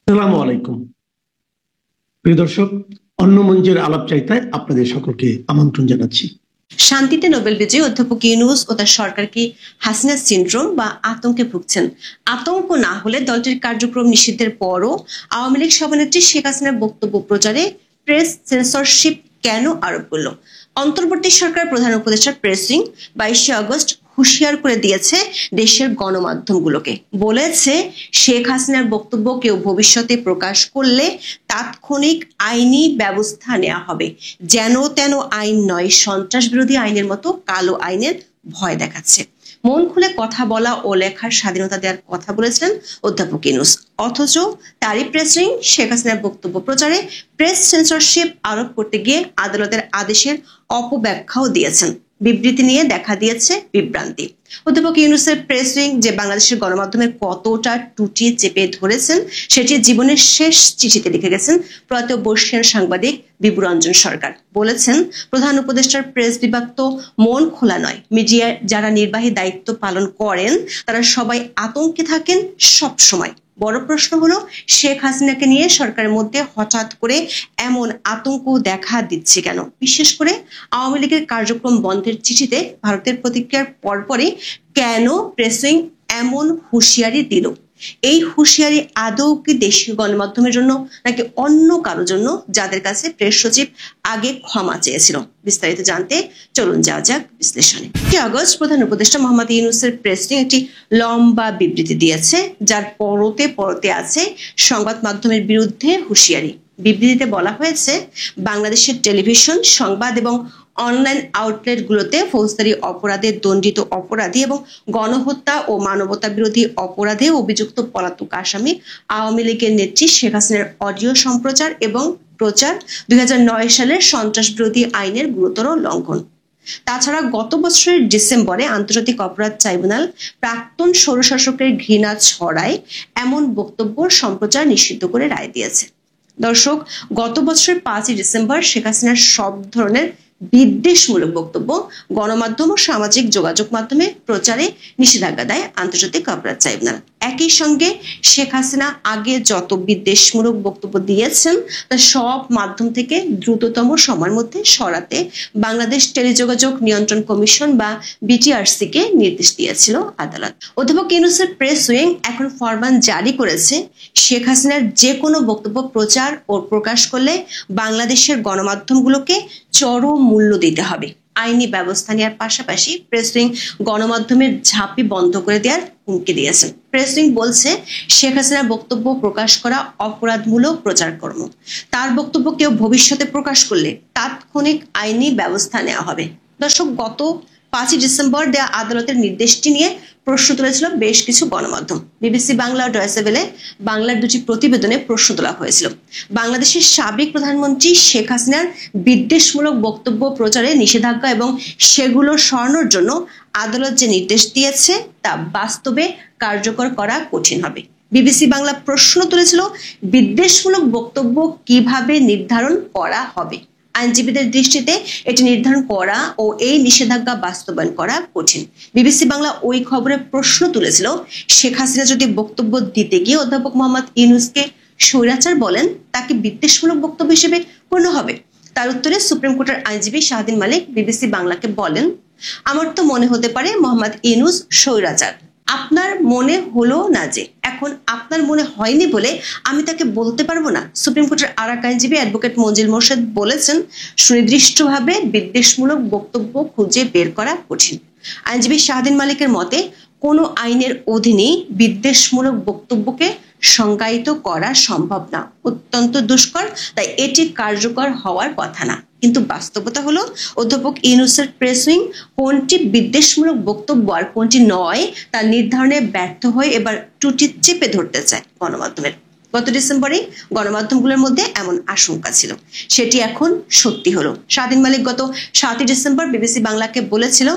আসসালামু আলাইকুম প্রিয় দর্শক, অন্য মঞ্চের আলাপ চাইতায় আপনাদের সকলকে আমন্ত্রণ জানাচ্ছি। শান্তিতে নোবেল বিজয়ী অধ্যাপক ইউনূস ও তার সরকার কি হাসিনা সিনড্রোম বা আতঙ্কে ভুগছেন? আতঙ্ক না হলে দলটির কার্যক্রম নিষিদ্ধের পরও আওয়ামী লীগ সভানেত্রী শেখ হাসিনার বক্তব্য প্রচারে প্রেস সেন্সরশিপ কেন আরোপ করল? অন্তর্বর্তী সরকার প্রধান উপদেষ্টার প্রেস উইং 22শে আগস্ট হুঁশিয়ার করে দিয়েছে দেশের গণমাধ্যমগুলোকে। বলেছে, শেখ হাসিনার বক্তব্য কেউ ভবিষ্যতে প্রকাশ করলে তাৎক্ষণিক আইনি ব্যবস্থা নেওয়া হবে। যেন তেন আইন নয়, সন্ত্রাস বিরোধী আইনের মতো কালো আইনের ভয় দেখাচ্ছে। মন খুলে কথা বলা ও লেখার স্বাধীনতা দেওয়ার কথা বলেছেন অধ্যাপক ইউনূস, অথচ তারই প্রেস উইং শেখ হাসিনার বক্তব্য প্রচারে প্রেস সেন্সরশিপ আরোপ করতে গিয়ে আদালতের আদেশের অপব্যাখ্যাও দিয়েছেন। বিবৃতি নিয়ে দেখা দিয়েছে বিভ্রান্তি। অধ্যাপক ইউনূসের প্রেস উইং যে বাংলাদেশের গণমাধ্যমের কতটা টুটি চেপে ধরেছেন সেটি জীবনের শেষ চিঠিতে লিখে গেছেন প্রয়াত বর্ষিয়ান সাংবাদিক বিভুরঞ্জন সরকার। বলেছেন, প্রধান উপদেষ্টার প্রেস বিভাগ তো মন খোলা নয়। মিডিয়ার যারা নির্বাহী দায়িত্ব পালন করেন তারা সবাই আতঙ্কে থাকেন সব সময়। বড় প্রশ্ন হলো, শেখ হাসিনাকে নিয়ে সরকারের মধ্যে হঠাৎ করে এমন আতঙ্ক দেখা দিচ্ছে কেন? বিশেষ করে আওয়ামী লীগের কার্যক্রম বন্ধের চিঠিতে ভারতের প্রতিক্রিয়ার পরপরই কেন প্রেস উইং এমন হুঁশিয়ারি দিল? এই হুঁশিয়ারি আদৌ কি দেশীয় গণমাধ্যমের জন্য নাকি অন্য কারো জন্য, যাদের কাছে প্রেস সচিব আগে ক্ষমা চেয়েছিল? বিস্তারিত জানতে চলুন যাওয়া যাক বিশ্লেষণে। 3 আগস্ট প্রধান উপদেষ্টা মোহাম্মদ ইউনূসের প্রেস উইং একটি লম্বা বিবৃতি দিয়েছে, যার পরতে পরতে আছে সংবাদ মাধ্যমের বিরুদ্ধে হুঁশিয়ারি। বিবৃতিতে বলা হয়েছে, বাংলাদেশের টেলিভিশন, সংবাদ এবং অনলাইন আউটলেটগুলোতে ফৌজদারি অপরাধে দণ্ডিত অপরাধী এবং গণহত্যা ও মানবতা বিরোধী অপরাধে অভিযুক্ত পলাতক আসামি আওয়ামী লীগের নেত্রী শেখ হাসিনার অডিও সম্প্রচার এবং প্রচার 2009 সালের সন্ত্রাস বিরোধী আইনের গুরুতর লঙ্ঘন। তাছাড়া গত বছরের ডিসেম্বরে আন্তর্জাতিক অপরাধ ট্রাইব্যুনাল প্রাক্তন স্বৈরশাসকের ঘৃণা ছড়ায় এমন বক্তব্য সম্প্রচার নিষিদ্ধ করে রায় দিয়েছে। দর্শক, গত বছরের 5 ডিসেম্বর শেখ হাসিনার সব ধরনের বিদ্বেষমূলক বক্তব্য গণমাধ্যম ও সামাজিক যোগাযোগ মাধ্যমে প্রচারে নিষেধাজ্ঞা দেয় আন্তর্জাতিক অপরাধ ট্রাইব্যুনাল। একই সঙ্গে শেখ হাসিনা আগে যত বিদ্বেষমূলক বক্তব্য দিয়েছেন তা সব মাধ্যম থেকে দ্রুততম সময়ের মধ্যে সরাতে বাংলাদেশ টেলিযোগাযোগ নিয়ন্ত্রণ কমিশন বা বিটিআরসি কে নির্দেশ দিয়েছিল আদালত। অধ্যাপক ইউনূসের প্রেস উইং এখন ফরমান জারি করেছে, শেখ হাসিনার যে কোনো বক্তব্য প্রচার ও প্রকাশ করলে বাংলাদেশের গণমাধ্যমগুলোকে চরম মূল্য দিতে হবে। আইনি ব্যবস্থা নেওয়ার পাশাপাশি প্রেস উইং গণমাধ্যমের ঝাঁপি বন্ধ করে দেওয়ার হুমকি দিয়েছেন। প্রেস উইং বলছে, শেখ হাসিনার বক্তব্য প্রকাশ করা অপরাধমূলক প্রচারকর্ম। তার বক্তব্য কেউ ভবিষ্যতে প্রকাশ করলে তাৎক্ষণিক আইনি ব্যবস্থা নেওয়া হবে। দর্শক, গত 5 ডিসেম্বর দেয়া আদালতের নির্দেশটি নিয়ে প্রশ্ন তুলেছিল বেশ কিছু গণমাধ্যম। বিবিসি বাংলা ও ডয়েচে ভেলে বাংলার দুটি প্রতিবেদনে প্রশ্ন তোলা হয়েছিল, বাংলাদেশের সাবেক প্রধানমন্ত্রী শেখ হাসিনার বিদ্বেষমূলক বক্তব্য প্রচারে নিষেধাজ্ঞা এবং সেগুলো সরানোর জন্য আদালত যে নির্দেশ দিয়েছে তা বাস্তবে কার্যকর করা কঠিন হবে। বিবিসি বাংলা প্রশ্ন তুলেছিল, বিদ্বেষমূলক বক্তব্য কিভাবে নির্ধারণ করা হবে? আইনজীবীদের দৃষ্টিতে এটি নির্ধারণ করা ও এই নিষেধাজ্ঞা বাস্তবায়ন করা কঠিন। বিবিসি বাংলা ওই খবরে প্রশ্ন তুলেছিল, শেখ হাসিনা যদি বক্তব্য দিতে গিয়ে অধ্যাপক মোহাম্মদ ইউনূসকে স্বৈরাচার বলেন, তাকে বিদ্বেষমূলক বক্তব্য হিসেবে গণ্য হবে? তার উত্তরে সুপ্রিম কোর্টের আইনজীবী শাহদিন মালিক বিবিসি বাংলাকে বলেন, আমার তো মনে হতে পারে মোহাম্মদ ইউনূস স্বৈরাচার। আপনার মনে হলো না যে এখন আপনার মনে হয়নি বলে আমি তাকে বলতে পারবো না। সুপ্রিম কোর্টের আরেক আইনজীবী অ্যাডভোকেট মঞ্জিল মোর্শেদ বলেছেন, সুনির্দিষ্টভাবে বিদ্বেষমূলক বক্তব্য খুঁজে বের করা কঠিন। আইনজীবী শাহদিন মালিকের মতে, কোনো আইনের অধীনে বিদ্বেষমূলক বক্তব্যকে সংজ্ঞায়িত করা সম্ভব না, অত্যন্ত দুষ্কর, তাই এটি কার্যকর হওয়ার কথা না। কিন্তু বাস্তবতা হলো, অধ্যাপক ইউনূসের প্রেস উইং কোনটি বিদ্বেষমূলক বক্তব্য আর কোনটি নয় তা নির্ধারণে ব্যর্থ হয়ে এবার টুটি চেপে ধরতে চায় গণমাধ্যমের। গত ডিসেম্বরে গণমাধ্যমগুলোর মধ্যে এমন আশঙ্কা ছিল, সেটি এখন সত্যি হলো। স্বাধীন মালিক গত 7 ডিসেম্বর বিবিসি বাংলাকে বলেছিল,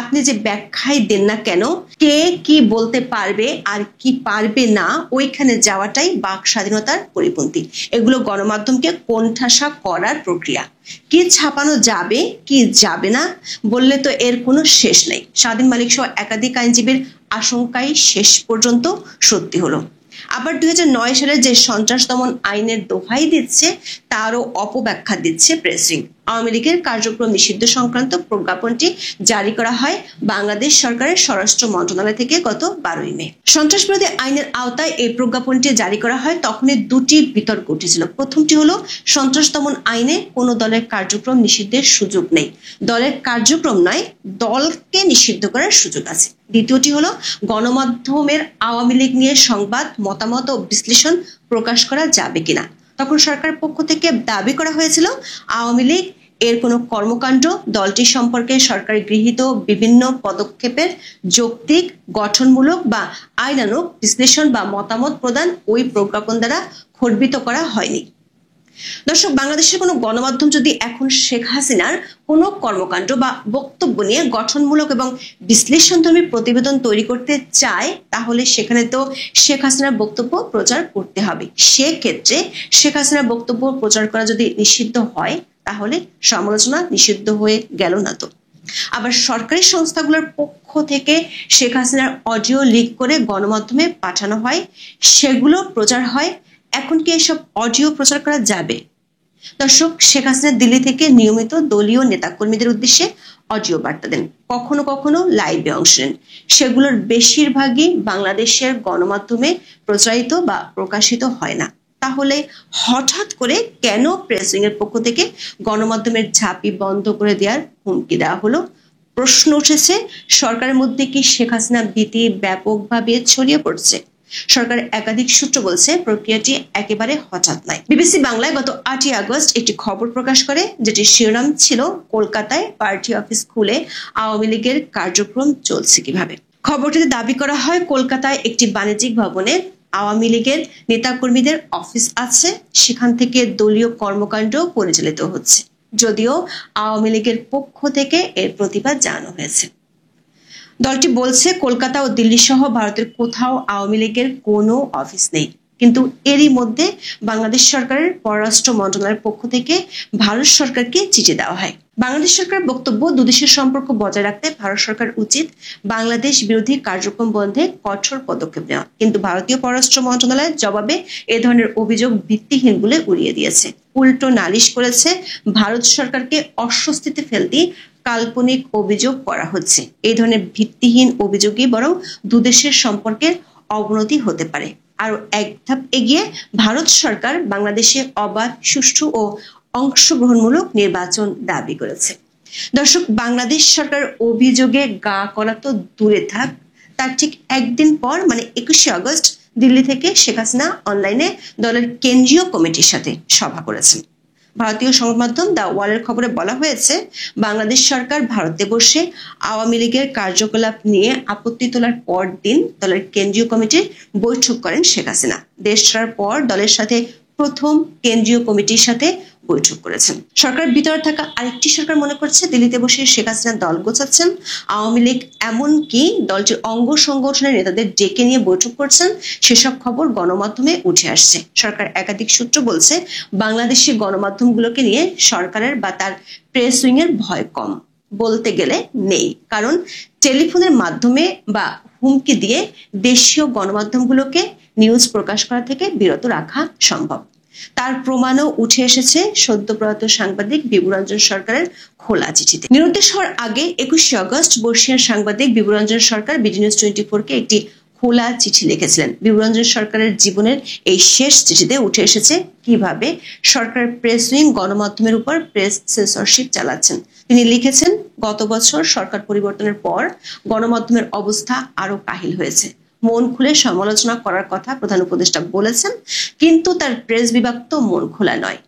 আপনি যে ব্যাখ্যাই দেন না কেন, কে কি বলতে পারবে আর কি পারবে না, ওইখানে যাওয়াটাই বাক স্বাধীনতার পরিপন্থী। এগুলো গণমাধ্যমকে কোণঠাসা করার প্রক্রিয়া। কি ছাপানো যাবে কি যাবে না বললে তো এর কোনো শেষ নেই। স্বাধীন মালিক সহ একাধিক আইনজীবীর আশঙ্কাই শেষ পর্যন্ত সত্যি হলো। আবার 2009 সালে যে সন্ত্রাস দমন আইনের দোহাই দিচ্ছে তারও অপব্যাখ্যা দিচ্ছে প্রেস উইং। আওয়ামী লীগের কার্যক্রম নিষিদ্ধ সংক্রান্ত প্রজ্ঞাপনটি জারি করা হয় বাংলাদেশ সরকারের স্বরাষ্ট্র মন্ত্রণালয় থেকে গত 12 মে। সন্ত্রাস বিরোধী আইনের আওতায় এই প্রজ্ঞাপনটি জারি করা হয় তখনই দুটি বিতর্ক উঠেছিল। প্রথমটি হলো সন্ত্রাস দমন আইনে কোনো দলের কার্যক্রম নিষিদ্ধের সুযোগ নেই, দলের কার্যক্রম নয় দলকে নিষিদ্ধ করার সুযোগ আছে। দ্বিতীয়টি হলো গণমাধ্যমের আওয়ামী লীগ নিয়ে সংবাদ, মতামত ও বিশ্লেষণ প্রকাশ করা যাবে কিনা। তখন সরকারের পক্ষ থেকে দাবি করা হয়েছিল আওয়ামী লীগ এর কোনো কর্মকাণ্ড, দলটি সম্পর্কে সরকার গৃহীত বিভিন্ন পদক্ষেপের যৌক্তিক, গঠনমূলক বা আইনানুগ বিশ্লেষণ বা মতামত প্রদান ওই প্রজ্ঞাপন দ্বারা খণ্ডিত করা হয়নি। দর্শক, বাংলাদেশের কোনো গণমাধ্যম যদি এখন শেখ হাসিনার কোনো কর্মকাণ্ড বা বক্তব্য নিয়ে গঠনমূলক এবং বিশ্লেষণধর্মী প্রতিবেদন তৈরি করতে চায় তাহলে সেখানে তো শেখ হাসিনার বক্তব্য প্রচার করতে হবে। সেক্ষেত্রে শেখ হাসিনার বক্তব্য প্রচার করা যদি নিষিদ্ধ হয় তাহলে সমালোচনা নিষিদ্ধ হয়ে গেল না তো? আবার সরকারি সংস্থাগুলোর পক্ষ থেকে শেখ হাসিনার অডিও লিক করে গণমাধ্যমে পাঠানো হয়, সেগুলো প্রচার হয়। এখন কি এসব অডিও প্রচার করা যাবে? দর্শক, শেখ হাসিনা দিল্লি থেকে নিয়মিত দলীয় নেতাকর্মীদের উদ্দেশ্যে অডিও বার্তা দেন, কখনো কখনো লাইভে অংশ নেন। সেগুলোর বেশিরভাগই বাংলাদেশের গণমাধ্যমে প্রচারিত বা প্রকাশিত হয় না। তাহলে হঠাৎ করে কেন প্রেস উইং এর পক্ষ থেকে গণমাধ্যমের ঝাঁপি বন্ধ করে দেওয়ার হুমকি দেওয়া হলো? প্রশ্ন উঠেছে, সরকারের মধ্যে কি শেখ হাসিনা ভীতি ব্যাপকভাবে ছড়িয়ে পড়ছে? সরকারের একাধিক সূত্র বলছে প্রক্রিয়াটি একেবারে হঠাৎ নয়। বিবিসি বাংলায় গত 8 আগস্ট একটি খবর প্রকাশ করে, যেটির শিরোনাম ছিল কলকাতায় পার্টি অফিস খুলে আওয়ামী লীগের কার্যক্রম চলছে কিভাবে। খবরটিতে দাবি করা হয় কলকাতায় একটি বাণিজ্যিক ভবনে আওয়ামী লীগের নেতাকর্মীদের অফিস আছে, সেখান থেকে দলীয় কর্মকাণ্ড পরিচালিত হচ্ছে। যদিও আওয়ামী লীগের পক্ষ থেকে এর প্রতিবাদ জানানো হয়েছে। দলটি বলছে কলকাতা ও দিল্লি সহ ভারতের কোথাও আওয়ামী লীগের কোনো অফিস নেই। কিন্তু এরই মধ্যে বাংলাদেশ সরকারের পররাষ্ট্র মন্ত্রণালয়ের পক্ষ থেকে ভারত সরকারকে চিঠি দেওয়া হয়। বাংলাদেশ সরকারের বক্তব্য, দুদেশের সম্পর্ক বজায় রাখতে ভারত সরকার উচিত বাংলাদেশ বিরোধী কার্যক্রম বন্ধে কঠোর পদক্ষেপ নেওয়া। কিন্তু ভারতীয় পররাষ্ট্র মন্ত্রণালয়ের জবাবে এ ধরনের অভিযোগ ভিত্তিহীন বলে উড়িয়ে দিয়েছে। উল্টো নালিশ করেছে ভারত সরকারকে অস্বস্তিতে ফেলতে কাল্পনিক অভিযোগ করা হচ্ছে। এই ধরনের ভিত্তিহীন অভিযোগই বরং দুদেশের সম্পর্কের অবনতি হতে পারে। আরো এক ধাপ এগিয়ে ভারত সরকার বাংলাদেশে অবাধ, সুষ্ঠু ও অংশগ্রহণমূলক নির্বাচন দাবি করেছে। দর্শক, বাংলাদেশ সরকার অভিযোগে গা করা তো দূরে থাক, তার ঠিক একদিন পর মানে 21 আগস্ট দিল্লি থেকে শেখ হাসিনা অনলাইনে দলের কেন্দ্রীয় কমিটির সাথে সভা করেছেন। ভারতীয় সংবাদ মাধ্যম দ্য ওয়ালের খবরে বলা হয়েছে, বাংলাদেশ সরকার ভারতে বসে আওয়ামী লীগের কার্যকলাপ নিয়ে আপত্তি তোলার পর দিন দলের কেন্দ্রীয় কমিটির বৈঠক করেন শেখ হাসিনা। দেশ ছাড়ার পর দলের সাথে প্রথম কেন্দ্রীয় কমিটির সাথে বৈঠক করেছেন। সরকারের ভিতরে থাকা আরেকটি সরকার মনে করছে দিল্লিতে বসে শেখ হাসিনা দল গোছাচ্ছেন। আওয়ামী লীগ এমনকি দলটির অঙ্গ সংগঠনের নেতাদের ডেকে নিয়ে বৈঠক করছেন, সেসব খবর গণমাধ্যমে উঠে আসছে। সরকার একাধিক সূত্র বলছে বাংলাদেশি গণমাধ্যমগুলোকে নিয়ে সরকারের বা তার প্রেস উইং এর ভয় কম বলতে গেলে নেই, কারণ টেলিফোনের মাধ্যমে বা হুমকি দিয়ে দেশীয় গণমাধ্যমগুলোকে নিউজ প্রকাশ করা থেকে বিরত রাখা সম্ভব। তার প্রমাণও উঠে এসেছে সদ্যপ্রয়াত সাংবাদিক বিভুরঞ্জন সরকারের খোলা চিঠিতে। নিরুদ্দেশ হওয়ার আগে 21 আগস্ট বর্ষিয়ান সাংবাদিক বিভুরঞ্জন সরকার বিডি নিউজ 24 কে একটি খোলা চিঠি লিখেছিলেন। বিভুরঞ্জন সরকারের জীবনের এই শেষ চিঠিতে উঠে এসেছে কিভাবে সরকারের প্রেস উইং গণমাধ্যমের উপর প্রেস সেন্সরশিপ চালাচ্ছেন। তিনি লিখেছেন, গত বছর সরকার পরিবর্তনের পর গণমাধ্যমের অবস্থা আরো কাহিল হয়েছে। মন খুলে সমালোচনা করার কথা প্রধান উপদেষ্টা বলেছেন, কিন্তু তার প্রেস বিভাগ তো মন খোলা নয়।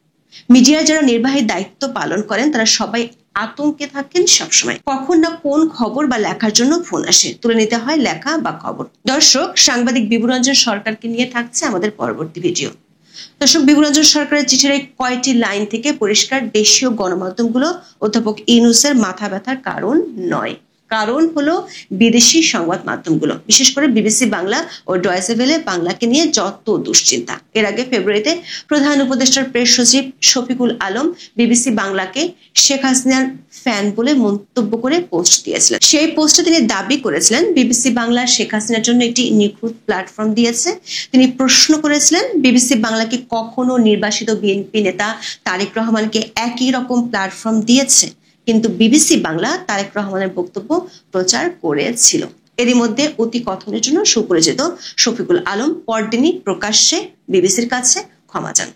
মিডিয়ার যারা নির্বাহী দায়িত্ব পালন করেন তারা সবাই আতঙ্কে থাকেন সবসময়। কখন না কোন খবর বা লেখার জন্য ফোন আসে, তুলে নিতে হয় লেখা বা খবর। দর্শক, সাংবাদিক বিভুরঞ্জন সরকারকে নিয়ে থাকছে আমাদের পরবর্তী ভিডিও। দর্শক, বিভুরঞ্জন সরকারের চিঠির এই কয়টি লাইন থেকে পরিষ্কার দেশীয় গণমাধ্যমগুলো অধ্যাপক ইউনূসের মাথা ব্যথার কারণ নয়। কারণ হলো বিদেশি সংবাদ মাধ্যমগুলো, বিশেষ করে বিবিসি বাংলা ও ডয়েচে ভেলে বাংলাকে নিয়ে যত দুশ্চিন্তা। এর আগে ফেব্রুয়ারিতে প্রধান উপদেষ্টার প্রেস সচিব শফিকুল আলম বিবিসি বাংলাকে শেখ হাসিনার ফ্যান বলে মন্তব্য করে পোস্ট দিয়েছিলেন। সেই পোস্টে তিনি দাবি করেছিলেন বিবিসি বাংলা শেখ হাসিনার জন্য একটি নিখুঁত প্ল্যাটফর্ম দিয়েছে। তিনি প্রশ্ন করেছিলেন বিবিসি বাংলাকে কখনো নির্বাসিত বিএনপি নেতা তারেক রহমানকে একই রকম প্ল্যাটফর্ম দিয়েছে? কিন্তু বিবিসি বাংলা তারেক রহমানের বক্তব্য প্রচার করেছিল। এরই মধ্যে অতি কথনের জন্য সুপরিচিত শফিকুল আলম পরদিনই প্রকাশ্যে বিবিসির কাছে ক্ষমা চান।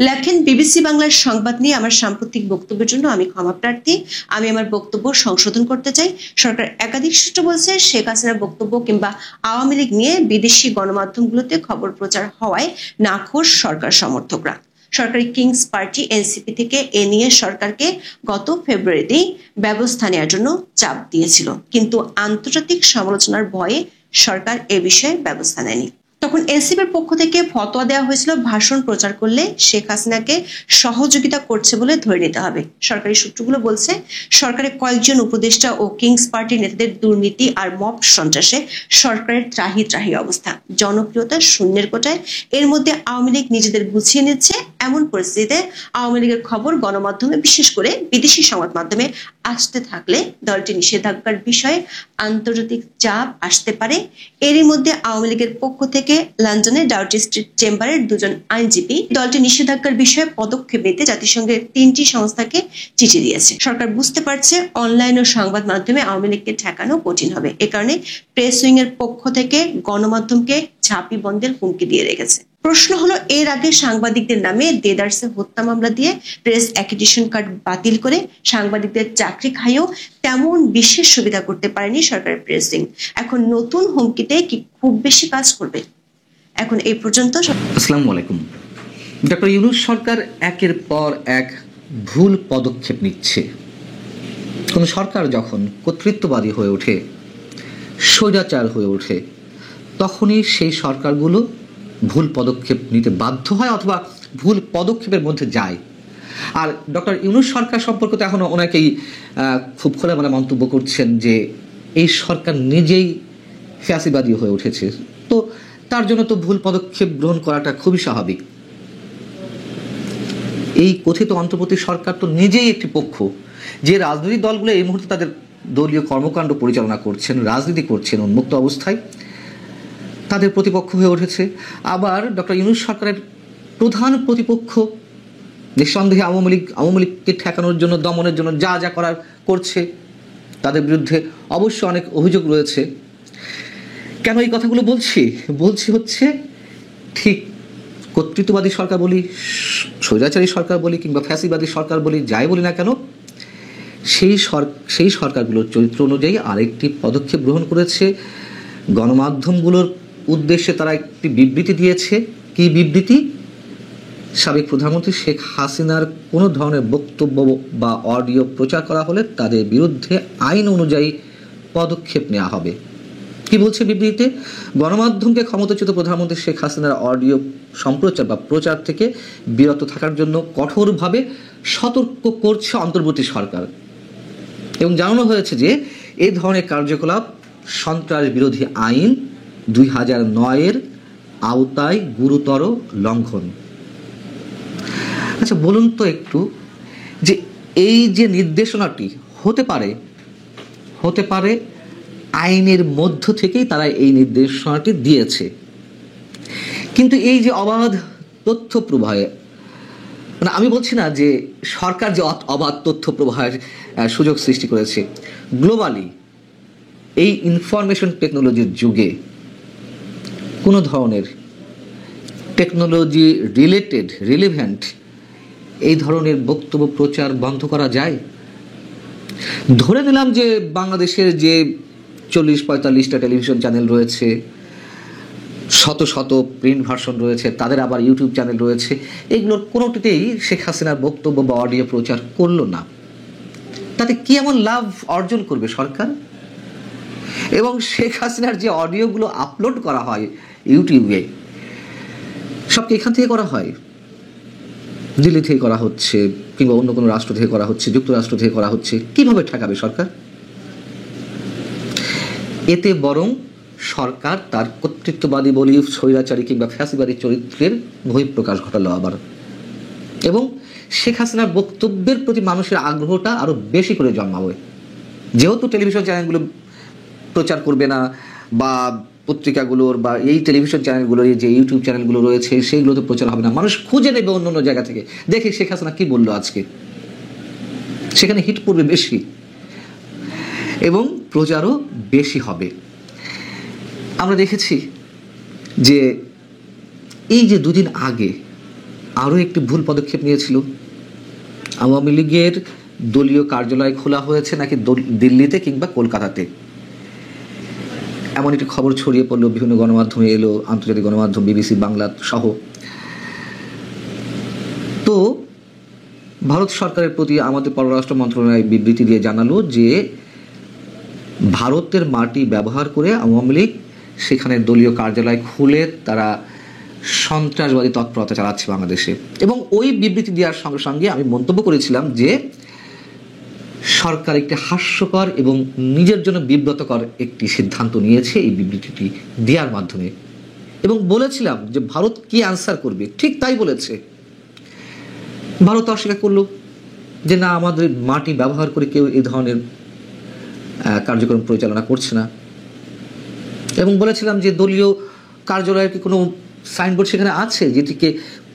লেখেন, বিবিসি বাংলার সংবাদ নিয়ে আমার সাম্প্রতিক বক্তব্যের জন্য আমি ক্ষমা প্রার্থী। আমি আমার বক্তব্য সংশোধন করতে চাই। সরকার একাধিক সূত্র বলছে শেখ হাসিনার বক্তব্য কিংবা আওয়ামী লীগ নিয়ে বিদেশি গণমাধ্যমগুলোতে খবর প্রচার হওয়ায় নাখোশ সরকার সমর্থকরা। সরকারি কিংস পার্টি এনসিপি থেকে এ নিয়ে সরকারকে গত ফেব্রুয়ারিতেই ব্যবস্থা নেওয়ার জন্য চাপ দিয়েছিল, কিন্তু আন্তর্জাতিক সমালোচনার ভয়ে সরকার এ বিষয়ে ব্যবস্থা নেয়নি। তখন এনসিপির পক্ষ থেকে ফতোয়া দেওয়া হয়েছিল ভাষণ প্রচার করলে শেখ হাসিনাকে সহযোগিতা করছে বলে ধরে নিতে হবে। সরকারি সূত্রগুলো বলছে সরকারের কয়েকজন উপদেষ্টা ও কিংস পার্টির নেতাদের দুর্নীতি আর মব সন্ত্রাসে সরকারের ত্রাহি ত্রাহি অবস্থা, জনপ্রিয়তা শূন্যের কোটায়। এর মধ্যে আওয়ামী লীগ নিজেদের গুছিয়ে নিচ্ছে। এমন পরিস্থিতিতে আওয়ামী লীগের খবর গণমাধ্যমে, বিশেষ করে বিদেশি সংবাদ মাধ্যমে আসতে থাকলে দলটি নিষেধাজ্ঞার বিষয়ে আন্তর্জাতিক চাপ আসতে পারে। এরই মধ্যে আওয়ামী লীগের পক্ষ থেকে লন্ডনে ডাউটি স্ট্রিট চেম্বারের দুজন আইনজীবী দলটি নিষেধাজ্ঞার বিষয়ে পদক্ষেপ নিতে জাতিসংঘের 3টি সংস্থাকে চিঠি দিয়েছে। সরকার বুঝতে পারছে অনলাইন ও সংবাদ মাধ্যমে আওয়ামী লীগকে ঠেকানো কঠিন হবে। এ কারণে প্রেস উইং এর পক্ষ থেকে গণমাধ্যমকে ঝাঁপি বন্ধের হুমকি দিয়ে রেখেছে। প্রশ্ন হলো, এর আগে সাংবাদিকদের নামে দেদারসে হত্যা মামলা দিয়ে প্রেস অ্যাক্রিডিটেশন কার্ড বাতিল করে সাংবাদিকদের চাকরি খাইয়েও তেমন বিশেষ সুবিধা করতে পারেনি সরকারের প্রেস উইং। এখন নতুন হুমকিতে কি খুব বেশি কাজ করবে? এখন এই পর্যন্ত। আসসালামু আলাইকুম। ডক্টর ইউনূস সরকার একের পর এক ভুল পদক্ষেপ নিচ্ছে। কোন সরকার যখন কর্তৃত্ববাদী হয়ে ওঠে, স্বৈরাচার হয়ে ওঠে, তখনই সেই সরকারগুলো ভুল পদক্ষেপ নিতে বাধ্য হয় অথবা ভুল পদক্ষেপের মধ্যে যায়। আর ডক্টর ইউনূস সরকার সম্পর্কে তো এখন অনেকেই খুব খোলামেলা মন্তব্য করছেন যে এই সরকার নিজেই ফ্যাসিবাদী হয়ে উঠেছে, তো তার জন্য তো ভুল পদক্ষেপ গ্রহণ করাটা খুবই স্বাভাবিক। এই কথিত অন্তর্বর্তী সরকার তো নিজেই একটি পক্ষ, যে রাজনৈতিক দলগুলো এই মুহূর্তে তাদের দলীয় কর্মকাণ্ড পরিচালনা করছেন, রাজনীতি করছেন উন্মুক্ত অবস্থায়, তাদের প্রতিপক্ষ হয়ে উঠেছে। আবার ডক্টর ইউনূস সরকারের প্রধান প্রতিপক্ষ নিঃসন্দেহে আওয়ামী লীগকে ঠেকানোর জন্য, দমনের জন্য যা যা করার করছে, তাদের বিরুদ্ধে অবশ্য অনেক অভিযোগ রয়েছে। কেন এই কথাগুলো বলছি হচ্ছে ঠিক কর্তৃত্ববাদী সরকার বলি, স্বৈরাচারী সরকার বলি কিংবা ফ্যাসিবাদী সরকার বলি, যাই বলি না কেন, সেই সরকারগুলোর চরিত্র অনুযায়ী আরেকটি পদক্ষেপ গ্রহণ করেছে। গণমাধ্যমগুলোর উদ্দেশ্যে তারা একটি বিবৃতি দিয়েছে। কি বিবৃতি? সাবেক প্রধানমন্ত্রী শেখ হাসিনার কোনো ধরনের বক্তব্য বা অডিও প্রচার করা হলে তাদের বিরুদ্ধে আইন অনুযায়ী পদক্ষেপ নেওয়া হবে। কি বলছে বিবৃতিতে? গণমাধ্যমকে ক্ষমতাচ্যুত প্রধানমন্ত্রী শেখ হাসিনার অডিও সম্প্রচার বা প্রচার থেকে বিরত থাকার জন্য কঠোরভাবে সতর্ক করছে অন্তর্বর্তী সরকার, এবং জানানো হয়েছে যে এই ধরনের কার্যকলাপ সন্ত্রাস বিরোধী আইন 2009-এর আওতায় গুরুতর লঙ্ঘন। আচ্ছা, বলুন তো একটু, যে এই যে নির্দেশনাটি হতে পারে আইনের মধ্য থেকেই তারা এই নির্দেশনাটি দিয়েছে, কিন্তু এই যে অবাধ তথ্য প্রবাহে, মানে আমি বলছি না যে সরকার যে অবাধ তথ্য প্রবাহের সুযোগ সৃষ্টি করেছে, গ্লোবালি এই ইনফরমেশন টেকনোলজির যুগে কোনো ধরনের টেকনোলজি রিলেভেন্ট এই ধরনের বক্তব্য প্রচার বন্ধ করা যায়? ধরে নিলাম যে বাংলাদেশের যে 40-45টা টেলিভিশন চ্যানেল রয়েছে, শত শত প্রিন্ট ভার্সন রয়েছে, তাদের আবার ইউটিউব চ্যানেল রয়েছে, এগুলোর কোনোটিতেই শেখ হাসিনার বক্তব্য বা অডিও প্রচার করলো না, তাতে কি এমন লাভ অর্জন করবে সরকার? এবং শেখ হাসিনার যে অডিওগুলো আপলোড করা হয় ইউটিউবে, সব কি এখান থেকে করা হয়? দিল্লি থেকে করা হচ্ছে কিংবা অন্য কোনো রাষ্ট্র থেকে করা হচ্ছে, যুক্তরাষ্ট্র থেকে করা হচ্ছে। কিভাবে ঠেকাবে সরকার? এতে বরং সরকার তার কর্তৃত্ববাদী বলি, স্বৈরাচারী কিংবা ফ্যাসিবাদী চরিত্রের বহিঃপ্রকাশ ঘটালো আবার, এবং শেখ হাসিনার বক্তব্যের প্রতি মানুষের আগ্রহটা আরো বেশি করে জন্মাবে। যেহেতু টেলিভিশন চ্যানেলগুলো প্রচার করবে না, বা পত্রিকাগুলোর বা এই টেলিভিশন চ্যানেলগুলোর যে ইউটিউব চ্যানেলগুলো রয়েছে সেইগুলোতে প্রচার হবে না, মানুষ খুঁজে নেবে অন্য অন্য জায়গা থেকে, দেখে শেখ হাসিনা কি বললো আজকে, সেখানে হিট পড়বে বেশি এবং প্রচারও বেশি হবে। আমরা দেখেছি যে এই যে দুদিন আগে আরও একটি ভুল পদক্ষেপ নিয়েছিল, আওয়ামী লীগের দলীয় কার্যালয় খোলা হয়েছে নাকি দিল্লিতে কিংবা কলকাতাতে, এমন একটি খবর ছড়িয়ে পড়লো, বিভিন্ন গণমাধ্যমে এলো, আন্তর্জাতিক গণমাধ্যম বিবিসি বাংলা সহ। তো ভারত সরকারের প্রতি আমাদের পররাষ্ট্র মন্ত্রণালয় বিবৃতি দিয়ে জানালো যে ভারতের মাটি ব্যবহার করে আওয়ামী লীগ সেখানে দলীয় কার্যালয় খুলে তারা সন্ত্রাসবাদী তৎপরতা চালাচ্ছে বাংলাদেশে। এবং ওই বিবৃতি দেওয়ার সঙ্গে সঙ্গে আমি মন্তব্য করেছিলাম যে সরকার একটি হাস্যকর এবং নিজের জন্য বিব্রতকর একটি সিদ্ধান্ত নিয়েছে এই বিবৃতিটি দেওয়ার মাধ্যমে, এবং বলেছিলাম যে ভারত কি আনসার করবে, ঠিক তাই বলেছে। ভারত অস্বীকার করলো যে না, আমাদের মাটি ব্যবহার করে কেউ এই ধরনের কার্যক্রম পরিচালনা করছে না, এবং বলেছিলাম যে দলীয় কার্যালয়ের কি কোনো সাইনবোর্ড সেখানে আছে যেটিকে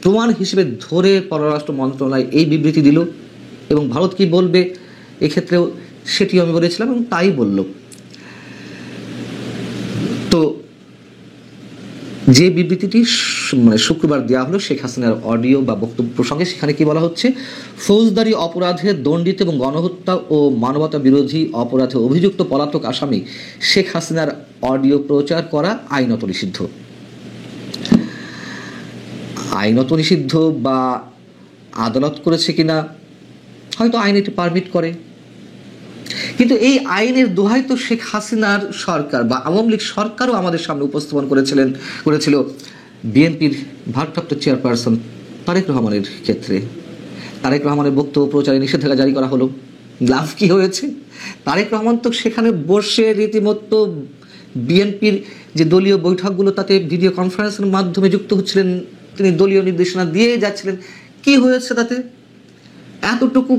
প্রমাণ হিসেবে ধরে পররাষ্ট্র মন্ত্রণালয় এই বিবৃতি দিল, এবং ভারত কি বলবে এক্ষেত্রেও সেটিও আমি বলেছিলাম, এবং তাই বলল। তো যে বিবৃতিটি মানে শুক্রবার দেওয়া হলো শেখ হাসিনার অডিও বা বক্তব্য প্রসঙ্গে, সেখানে কি বলা হচ্ছে, ফৌজদারি অপরাধে দণ্ডিত এবং গণহত্যা ও মানবতা বিরোধী অপরাধে অভিযুক্ত পলাতক আসামি শেখ হাসিনার অডিও প্রচার করা আইনত নিষিদ্ধ। আইনত নিষিদ্ধ বা আদালত করেছে কিনা, হয়তো আইন এটি পারমিট করে, কিন্তু এই আইনের দোহাই তো শেখ হাসিনার সরকার বা আওয়ামী লীগ সরকারও আমাদের সামনে উপস্থাপন করেছিল বিএনপির ভারপ্রাপ্ত চেয়ারপারসন তারেক রহমানের ক্ষেত্রে। তারেক রহমানের বক্তব্য প্রচারে নিষেধাজ্ঞা জারি করা হলো, লাভ কি হয়েছে? তারেক রহমান তো সেখানে বসে রীতিমতো বিএনপির যে দলীয় বৈঠকগুলো তাতে ভিডিও কনফারেন্সের মাধ্যমে যুক্ত হচ্ছিলেন, তিনি দলীয় নির্দেশনা দিয়ে যাচ্ছিলেন। কি হয়েছে তাতে? এতটুকু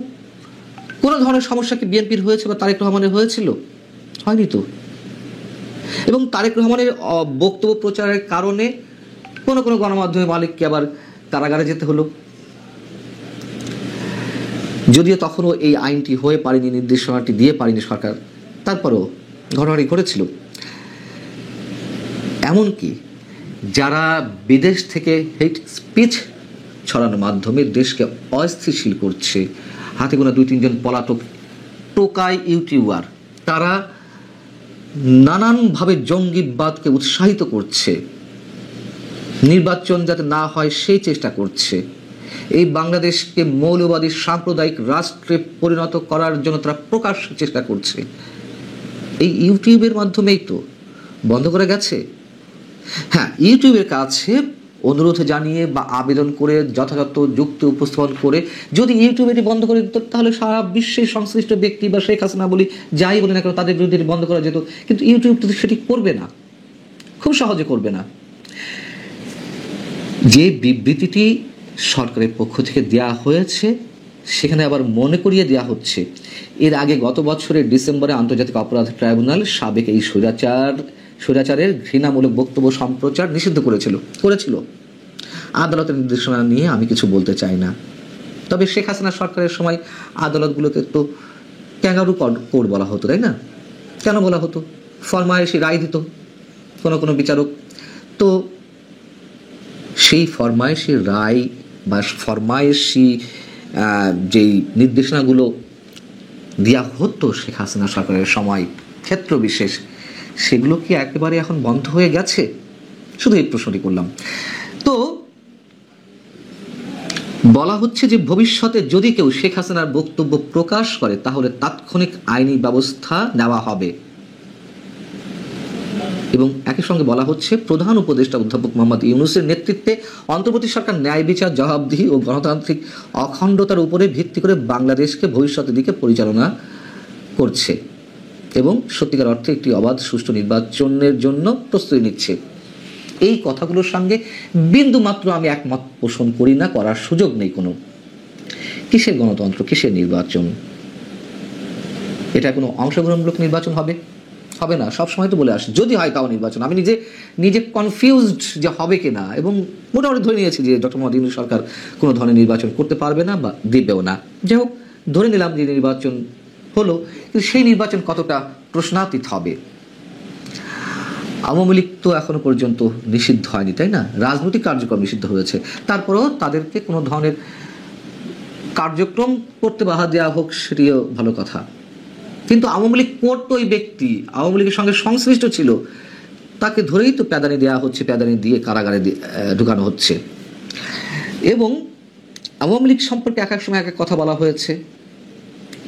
কোনো ধরনের সমস্যা কি বিএনপির হয়েছে বা তারেক রহমানের হয়েছিল? হয়নি তো। এবং তারেক রহমানের বক্তব্য প্রচারের কারণে কোনো কোনো গণমাধ্যমের মালিককে আবার কারাগারে যেতে হলো, যদিও তখনও এই আইনটি হয়ে পারেনি, নির্দেশনাটি দিয়ে পারেনি সরকার, তারপরও ঘটনাটি ঘটেছিল। এমনকি যারা বিদেশ থেকে হেট স্পিচ ছড়ানোর মাধ্যমে দেশকে অস্থিতিশীল করছে, হাতে গোনা 2-3 জন পলাতক টোকাই ইউটিউবার, তারা নানানভাবে জঙ্গিবাদকে উৎসাহিত করছে, নির্বাচন যাতে না হয় সেই চেষ্টা করছে, এই বাংলাদেশকে মৌলবাদী সাম্প্রদায়িক রাষ্ট্রে পরিণত করার জন্য তারা প্রকাশ্য চেষ্টা করছে। এই ইউটিউবের মাধ্যমেই তো বন্ধ করে গেছে। হ্যাঁ, ইউটিউবের কাছে অনুরোধ জানিয়ে বা আবেদন করে যথাযথ যুক্তি উপস্থাপন করে যদি ইউটিউব এটি বন্ধ করে দিত, তাহলে সারা বিশ্বের সংশ্লিষ্ট ব্যক্তি বা শেখ হাসিনা বলি যাই বলি না কেন তাদের বিরুদ্ধে এটি বন্ধ করা যেত। কিন্তু ইউটিউব তো সেটি করবে না, খুব সহজে করবে না। যে বিবৃতিটি সরকারের পক্ষ থেকে দেওয়া হয়েছে সেখানে আবার মনে করিয়ে দেওয়া হচ্ছে এর আগে গত বছরের ডিসেম্বরে আন্তর্জাতিক অপরাধ ট্রাইব্যুনাল সাবেক এই স্বৈরাচারের ঘৃণামূলক বক্তব্য সম্প্রচার নিষিদ্ধ করেছিল। আদালতের নির্দেশনা নিয়ে আমি কিছু বলতে চাই না, তবে শেখ হাসিনা সরকারের সময় আদালতগুলোকে তো ক্যাঙ্গারু কোর্ট বলা হতো, তাই না? কেন বলা হতো? ফরমায়েশি রায় দিত কোনো বিচারক, তো সেই ফরমায়েশি রায় বা ফরমায়েশি যেই নির্দেশনাগুলো দেওয়া হতো শেখ হাসিনা সরকারের সময় ক্ষেত্র বিশেষ, সেগুলো কি একেবারে এখন বন্ধ হয়ে গেছে? শুধু এই প্রশ্নটি করলাম। তো বলা হচ্ছে যে ভবিষ্যতে যদি কেউ শেখ হাসিনার বক্তব্য প্রকাশ করে তাহলে তাৎক্ষণিক আইনি ব্যবস্থা নেওয়া হবে, এবং একই সঙ্গে বলা হচ্ছে প্রধান উপদেষ্টা অধ্যাপক মোহাম্মদ ইউনূসের নেতৃত্বে অন্তর্বর্তী সরকার ন্যায় বিচার, জবাবদিহি ও গণতান্ত্রিক অখণ্ডতার উপরে ভিত্তি করে বাংলাদেশকে ভবিষ্যতের দিকে পরিচালনা করছে। এবং সত্যিকার অর্থে একটি অবাধ সুষ্ঠু নির্বাচনের জন্য প্রস্তুতি নিচ্ছে। এই কথাগুলোর সঙ্গে বিন্দু মাত্র আমি একমত পোষণ করি না, করার সুযোগ নেই কোনো। কিসের গণতন্ত্র, কিসের নির্বাচন? এটা কোনো অংশগ্রহণমূলক নির্বাচন হবে? হবে না। সবসময় তো বলে আসে যদি হয় তাও নির্বাচন। আমি নিজে কনফিউজড যে হবে কিনা, এবং মোটামুটি ধরে নিয়েছি যে ডক্টর মোহাম্মদ ইউনূস সরকার কোনো ধরনের নির্বাচন করতে পারবে না বা দিবেও না। যাই হোক, ধরে নিলাম যে নির্বাচন হলো, কিন্তু সেই নির্বাচন কতটা প্রশ্নাতীত হবে? আওয়ামী লীগ তো এখনো পর্যন্ত নিষিদ্ধ হয়নি, তাই না? রাজনৈতিক কার্যক্রম নিষিদ্ধ হয়েছে, তারপরেও তাদেরকে কোনো ধরনের কার্যক্রম করতে বাধা দেওয়া হোক, সেটিও ভালো কথা। কিন্তু আওয়ামী লীগ করতো ওই ব্যক্তি, আওয়ামী লীগের সঙ্গে সংশ্লিষ্ট ছিল, তাকে ধরেই তো প্যাদানি দেওয়া হচ্ছে, প্যাদানি দিয়ে কারাগারে ঢুকানো হচ্ছে। এবং আওয়ামী লীগ সম্পর্কে এক এক সময় এক এক কথা বলা হয়েছে।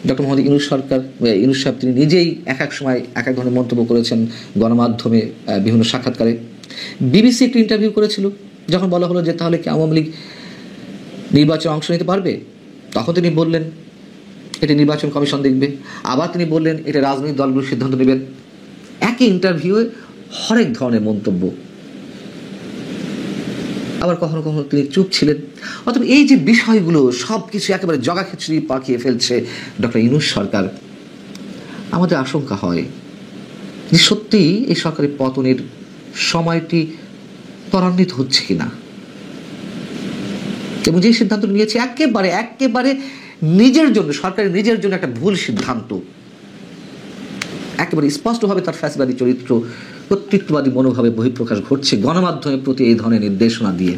ডক্টর মোহাম্মদ ইউনূস সাহেব তিনি নিজেই এক এক সময় এক এক ধরনের মন্তব্য করেছেন গণমাধ্যমে, বিভিন্ন সাক্ষাৎকারে। বিবিসি একটি ইন্টারভিউ করেছিল, যখন বলা হলো যে তাহলে কি আওয়ামী লীগ নির্বাচনে অংশ নিতে পারবে, তখন তিনি বললেন এটা নির্বাচন কমিশন দেখবে। আবার তিনি বললেন এটা রাজনৈতিক দলগুলো সিদ্ধান্ত নেবেন। একই ইন্টারভিউয়ে হরেক ধরনের মন্তব্য। আবার কখনো কখনো তিনি চুপ ছিলেন। অথবা এই যে বিষয়গুলো সব কিছু একেবারে জগা খিচুড়ি পাকিয়ে ফেলছে ডক্টর ইউনূস সরকার, আমাদের আশঙ্কা হয় যে সত্যিই এই সরকারের পতনের সময়টি ত্বরান্বিত হচ্ছে কিনা। এবং যে সিদ্ধান্ত নিয়েছে একেবারে নিজের জন্য, সরকারের নিজের জন্য একটা ভুল সিদ্ধান্ত, একেবারে স্পষ্টভাবে তার ফ্যাসিবাদী চরিত্র, কর্তৃত্ববাদী মনোভাবে বহিঃপ্রকাশ ঘটছে গণমাধ্যমের প্রতি এই ধরনের নির্দেশনা দিয়ে।